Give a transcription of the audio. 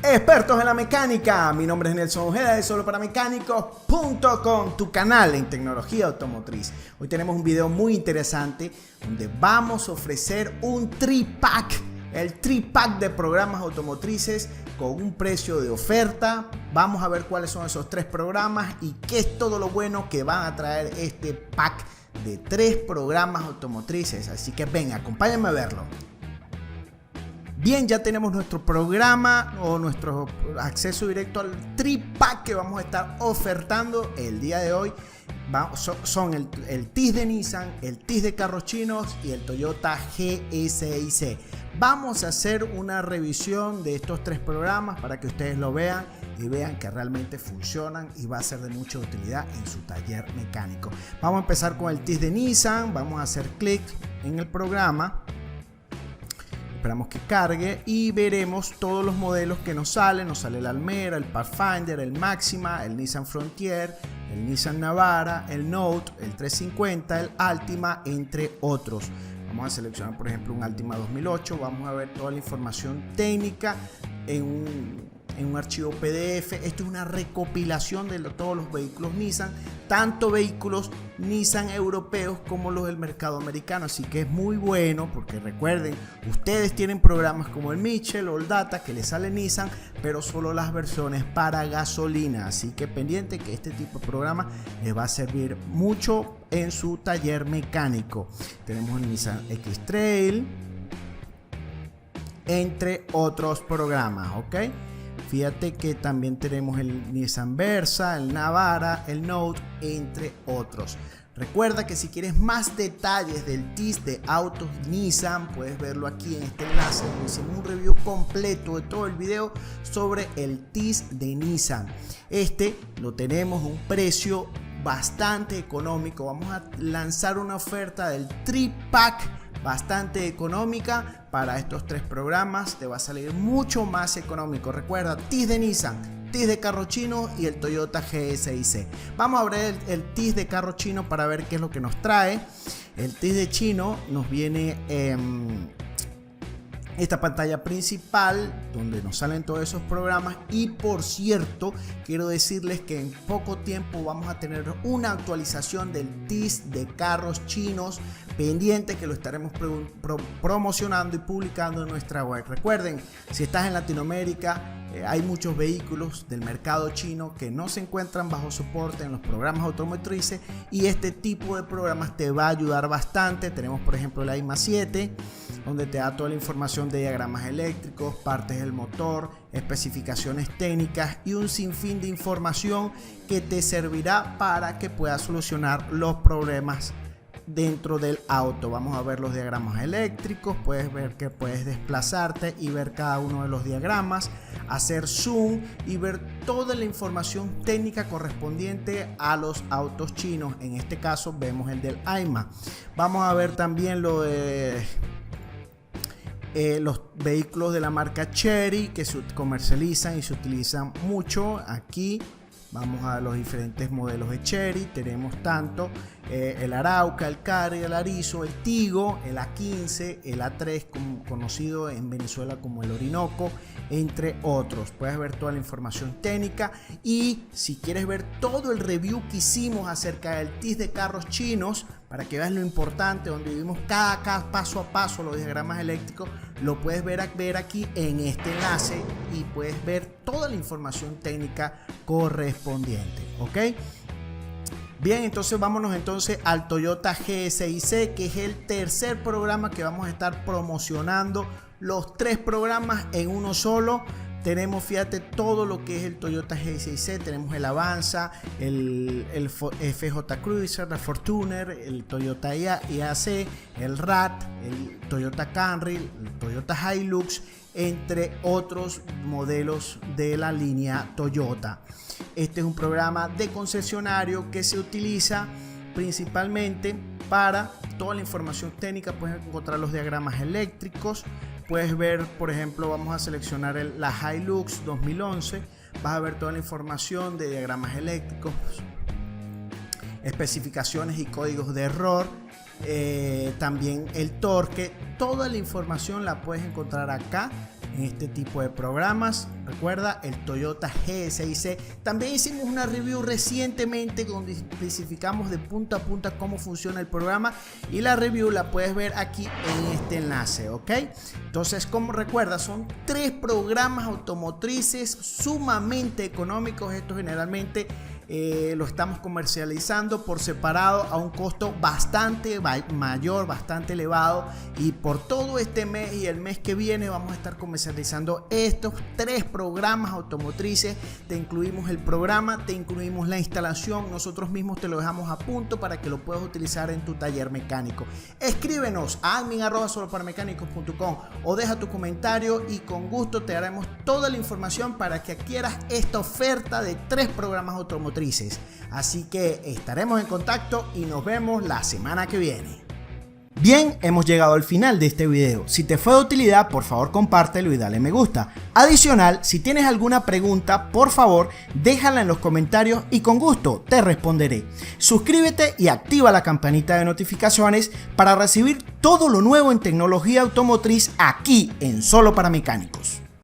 Expertos en la mecánica, mi nombre es Nelson Ojeda de soloparamecánicos.com, tu canal en tecnología automotriz. Hoy tenemos un video muy interesante donde vamos a ofrecer un tripack, el tripack de programas automotrices con un precio de oferta. Vamos a ver cuáles son esos 3 programas y qué es todo lo bueno que van a traer este pack de 3 programas automotrices. Así que ven, acompáñenme a verlo. Bien, ya tenemos nuestro programa o nuestro acceso directo al tripack que vamos a estar ofertando el día de hoy. Son el TIS de Nissan, el TIS de carros chinos y el Toyota GSI-C. Vamos a hacer una revisión de estos 3 programas para que ustedes lo vean y vean que realmente funcionan y va a ser de mucha utilidad en su taller mecánico. Vamos a empezar con el TIS de Nissan. Vamos a hacer clic en el programa. Esperamos que cargue y veremos todos los modelos que nos salen. Nos sale el Almera, el Pathfinder, el Máxima, el Nissan Frontier, el Nissan Navara, el Note, el 350, el Altima, entre otros. Vamos a seleccionar, por ejemplo, un Altima 2008. Vamos a ver toda la información técnica en un archivo PDF. Esto es una recopilación de todos los vehículos Nissan, tanto vehículos Nissan europeos como los del mercado americano. Así que es muy bueno porque recuerden, ustedes tienen programas como el Mitchell o el Data que les sale Nissan, pero solo las versiones para gasolina. Así que pendiente que este tipo de programa les va a servir mucho en su taller mecánico. Tenemos el Nissan X-Trail, entre otros programas, ¿ok? Fíjate que también tenemos el Nissan Versa, el Navara, el Note, entre otros. Recuerda que si quieres más detalles del TIS de autos Nissan, puedes verlo aquí en este enlace donde hicimos un review completo de todo el video sobre el TIS de Nissan. Este lo tenemos a un precio bastante económico. Vamos a lanzar una oferta del tripack bastante económica para estos 3 programas. Te va a salir mucho más económico. Recuerda, TIS de Nissan, TIS de carro chino y el Toyota GSI-C. Vamos a ver el TIS de carro chino para ver qué es lo que nos trae. El TIS de chino nos viene esta pantalla principal donde nos salen todos esos programas. Y por cierto, quiero decirles que en poco tiempo vamos a tener una actualización del TIS de carros chinos pendiente, que lo estaremos promocionando y publicando en nuestra web. Recuerden, si estás en Latinoamérica, hay muchos vehículos del mercado chino que no se encuentran bajo soporte en los programas automotrices y este tipo de programas te va a ayudar bastante. Tenemos por ejemplo la IMA 7 donde te da toda la información de diagramas eléctricos, partes del motor, especificaciones técnicas y un sinfín de información que te servirá para que puedas solucionar los problemas dentro del auto. Vamos a ver los diagramas eléctricos. Puedes ver que puedes desplazarte y ver cada uno de los diagramas, hacer zoom y ver toda la información técnica correspondiente a los autos chinos. En este caso vemos el del AIMA. Vamos a ver también lo de los vehículos de la marca Chery que se comercializan y se utilizan mucho. Aquí vamos a los diferentes modelos de Chery. Tenemos tanto el Arauca, el Carry, el Arizo, el Tigo, el A15, el A3, conocido en Venezuela como el Orinoco, entre otros. Puedes ver toda la información técnica y si quieres ver todo el review que hicimos acerca del TIS de carros chinos, para que veas lo importante, donde vivimos cada paso a paso los diagramas eléctricos, lo puedes ver aquí en este enlace y puedes ver toda la información técnica correspondiente, ¿ok? Bien, entonces vámonos al Toyota GSI-C, que es el tercer programa que vamos a estar promocionando. Los 3 programas en uno solo. Tenemos, fíjate, todo lo que es el Toyota GSI-C. Tenemos el Avanza, el FJ Cruiser, el Fortuner, el Toyota IAC, el RAT, el Toyota Camry, el Toyota Hilux, entre otros modelos de la línea Toyota. Este es un programa de concesionario que se utiliza principalmente para toda la información técnica. Puedes encontrar los diagramas eléctricos. Puedes ver, por ejemplo, vamos a seleccionar la Hilux 2011. Vas a ver toda la información de diagramas eléctricos, especificaciones y códigos de error. También el torque. Toda la información la puedes encontrar acá en este tipo de programas. Recuerda el Toyota GSI-C. También hicimos una review recientemente donde especificamos de punta a punta cómo funciona el programa, y la review la puedes ver aquí en este enlace, ¿ok? Entonces, como recuerda, son 3 programas automotrices sumamente económicos. Esto generalmente lo estamos comercializando por separado a un costo bastante mayor, bastante elevado, y por todo este mes y el mes que viene vamos a estar comercializando estos 3 programas automotrices. Te incluimos el programa, te incluimos la instalación, nosotros mismos te lo dejamos a punto para que lo puedas utilizar en tu taller mecánico. Escríbenos a admin@soloparamecánicos.com o deja tu comentario y con gusto te daremos toda la información para que adquieras esta oferta de 3 programas automotrices. Así que estaremos en contacto y nos vemos la semana que viene. Bien, hemos llegado al final de este video. Si te fue de utilidad, por favor compártelo y dale me gusta. Adicional, si tienes alguna pregunta, por favor déjala en los comentarios y con gusto te responderé. Suscríbete y activa la campanita de notificaciones para recibir todo lo nuevo en tecnología automotriz aquí en Solo para Mecánicos.